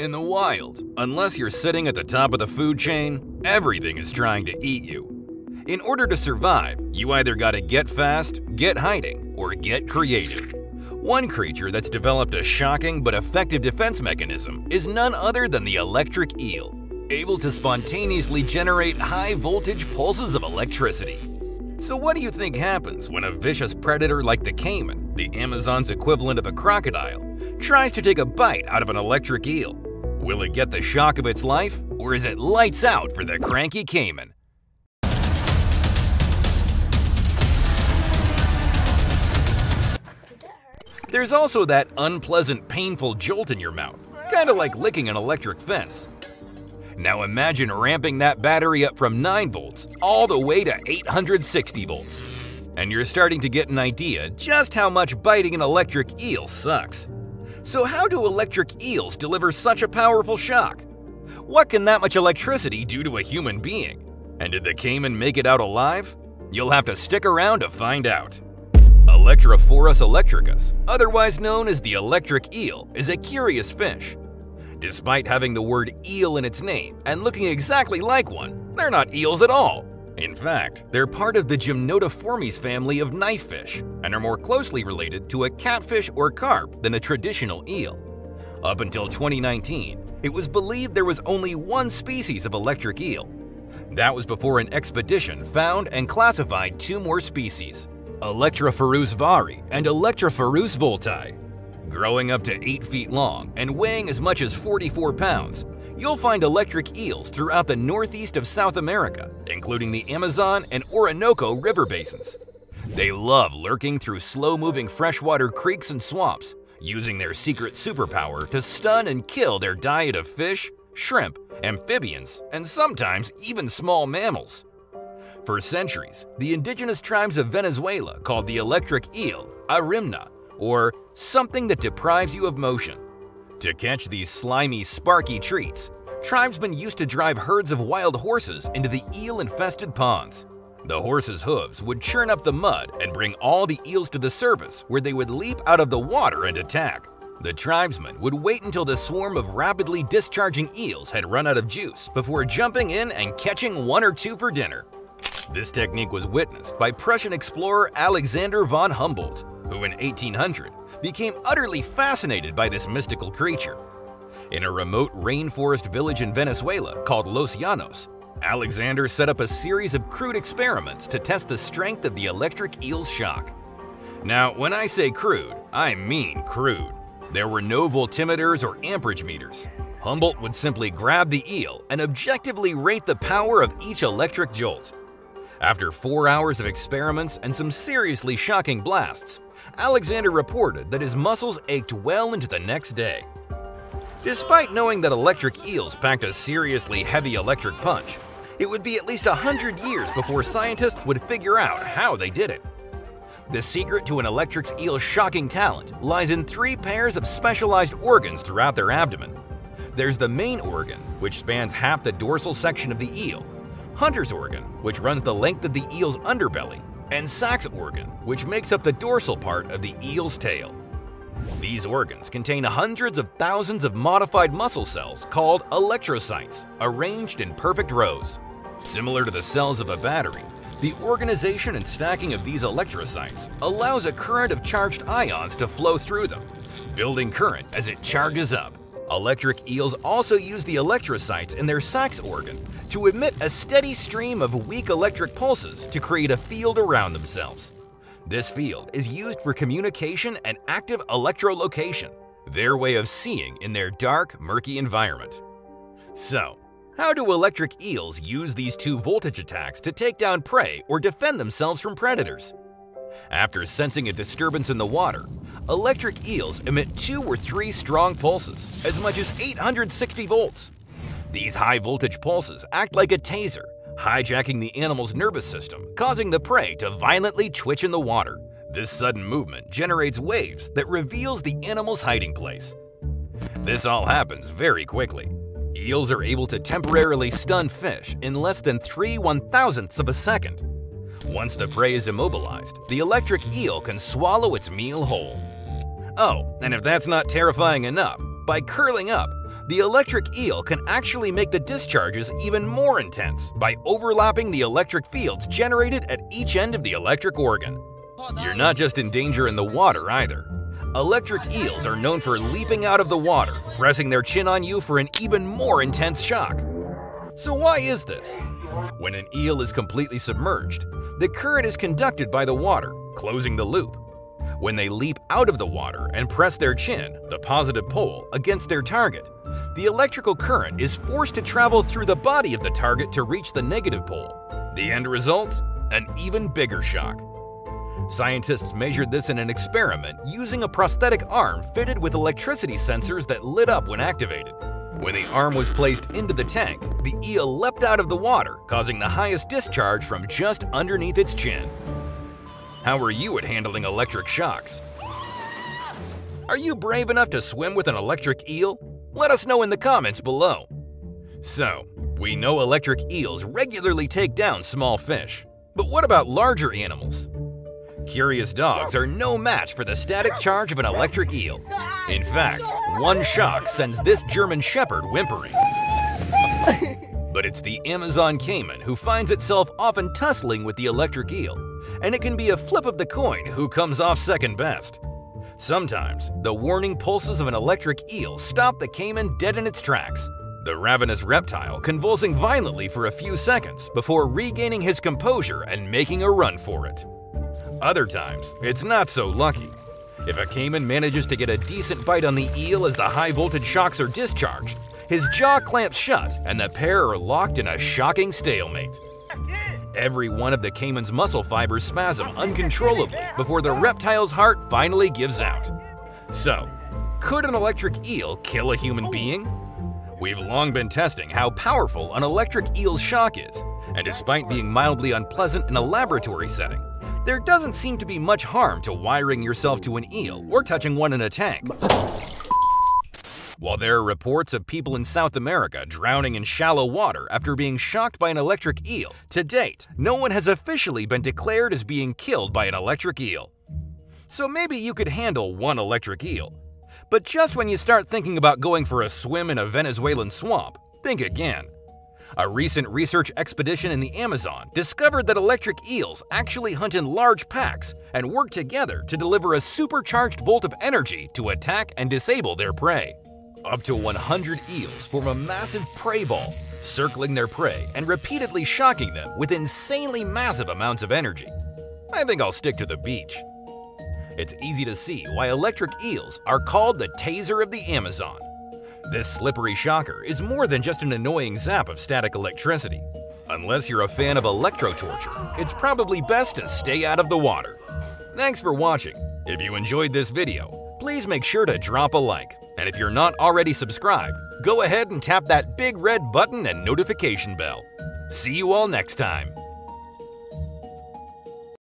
In the wild, unless you're sitting at the top of the food chain, everything is trying to eat you. In order to survive, you either gotta get fast, get hiding, or get creative. One creature that's developed a shocking but effective defense mechanism is none other than the electric eel, able to spontaneously generate high-voltage pulses of electricity. So what do you think happens when a vicious predator like the caiman, the Amazon's equivalent of a crocodile, tries to take a bite out of an electric eel? Will it get the shock of its life, or is it lights out for the cranky caiman? There's also that unpleasant, painful jolt in your mouth, kind of like licking an electric fence. Now imagine ramping that battery up from 9 volts all the way to 860 volts. And you're starting to get an idea just how much biting an electric eel sucks. So how do electric eels deliver such a powerful shock? What can that much electricity do to a human being? And did the caiman make it out alive? You'll have to stick around to find out. Electrophorus electricus, otherwise known as the electric eel, is a curious fish. Despite having the word eel in its name and looking exactly like one, they're not eels at all. In fact, they're part of the Gymnotiformes family of knife fish and are more closely related to a catfish or carp than a traditional eel. Up until 2019, it was believed there was only one species of electric eel. That was before an expedition found and classified 2 more species, Electrophorus vari and Electrophorus volti. Growing up to 8 feet long and weighing as much as 44 pounds, you'll find electric eels throughout the northeast of South America, including the Amazon and Orinoco river basins. They love lurking through slow-moving freshwater creeks and swamps, using their secret superpower to stun and kill their diet of fish, shrimp, amphibians, and sometimes even small mammals. For centuries, the indigenous tribes of Venezuela called the electric eel arimna, or something that deprives you of motion. To catch these slimy, sparky treats, tribesmen used to drive herds of wild horses into the eel-infested ponds. The horses' hooves would churn up the mud and bring all the eels to the surface, where they would leap out of the water and attack. The tribesmen would wait until the swarm of rapidly discharging eels had run out of juice before jumping in and catching 1 or 2 for dinner. This technique was witnessed by Prussian explorer Alexander von Humboldt, who in 1800 became utterly fascinated by this mystical creature. In a remote rainforest village in Venezuela called Los Llanos, Alexander set up a series of crude experiments to test the strength of the electric eel's shock. Now, when I say crude, I mean crude. There were no voltimeters or amperage meters. Humboldt would simply grab the eel and objectively rate the power of each electric jolt. After 4 hours of experiments and some seriously shocking blasts, Alexander reported that his muscles ached well into the next day. Despite knowing that electric eels packed a seriously heavy electric punch, it would be at least 100 years before scientists would figure out how they did it. The secret to an electric eel's shocking talent lies in 3 pairs of specialized organs throughout their abdomen. There's the main organ, which spans half the dorsal section of the eel, Hunter's organ, which runs the length of the eel's underbelly, and Sachs organ, which makes up the dorsal part of the eel's tail. These organs contain hundreds of thousands of modified muscle cells called electrocytes, arranged in perfect rows. Similar to the cells of a battery, the organization and stacking of these electrocytes allows a current of charged ions to flow through them, building current as it charges up. Electric eels also use the electrocytes in their Sachs organ to emit a steady stream of weak electric pulses to create a field around themselves. This field is used for communication and active electrolocation, their way of seeing in their dark, murky environment. So, how do electric eels use these 2 voltage attacks to take down prey or defend themselves from predators? After sensing a disturbance in the water, electric eels emit 2 or 3 strong pulses, as much as 860 volts. These high-voltage pulses act like a taser, hijacking the animal's nervous system, causing the prey to violently twitch in the water. This sudden movement generates waves that reveals the animal's hiding place. This all happens very quickly. Eels are able to temporarily stun fish in less than 3/1000ths of a second. Once the prey is immobilized, the electric eel can swallow its meal whole. Oh, and if that's not terrifying enough, by curling up, The electric eel can actually make the discharges even more intense by overlapping the electric fields generated at each end of the electric organ. You're not just in danger in the water either. Electric eels are known for leaping out of the water, pressing their chin on you for an even more intense shock. So why is this? When an eel is completely submerged, the current is conducted by the water, closing the loop. When they leap out of the water and press their chin, the positive pole, against their target, the electrical current is forced to travel through the body of the target to reach the negative pole. The end result? An even bigger shock. Scientists measured this in an experiment using a prosthetic arm fitted with electricity sensors that lit up when activated. When the arm was placed into the tank, the eel leapt out of the water, causing the highest discharge from just underneath its chin. How are you at handling electric shocks? Are you brave enough to swim with an electric eel? Let us know in the comments below. So, we know electric eels regularly take down small fish, but what about larger animals? Curious dogs are no match for the static charge of an electric eel. In fact, one shock sends this German Shepherd whimpering. But it's the Amazon caiman who finds itself often tussling with the electric eel, and it can be a flip of the coin who comes off second best. Sometimes, the warning pulses of an electric eel stop the caiman dead in its tracks, the ravenous reptile convulsing violently for a few seconds before regaining his composure and making a run for it. Other times, it's not so lucky. If a caiman manages to get a decent bite on the eel as the high-voltage shocks are discharged, his jaw clamps shut and the pair are locked in a shocking stalemate. Every one of the caiman's muscle fibers spasm uncontrollably before the reptile's heart finally gives out. So, could an electric eel kill a human being? We've long been testing how powerful an electric eel's shock is, and despite being mildly unpleasant in a laboratory setting, there doesn't seem to be much harm to wiring yourself to an eel or touching one in a tank. While there are reports of people in South America drowning in shallow water after being shocked by an electric eel, to date, no one has officially been declared as being killed by an electric eel. So maybe you could handle one electric eel. But just when you start thinking about going for a swim in a Venezuelan swamp, think again. A recent research expedition in the Amazon discovered that electric eels actually hunt in large packs and work together to deliver a supercharged bolt of energy to attack and disable their prey. Up to 100 eels form a massive prey ball, circling their prey and repeatedly shocking them with insanely massive amounts of energy. I think I'll stick to the beach. It's easy to see why electric eels are called the taser of the Amazon. This slippery shocker is more than just an annoying zap of static electricity. Unless you're a fan of electro-torture, it's probably best to stay out of the water. Thanks for watching. If you enjoyed this video, please make sure to drop a like. And if you're not already subscribed, go ahead and tap that big red button and notification bell. See you all next time.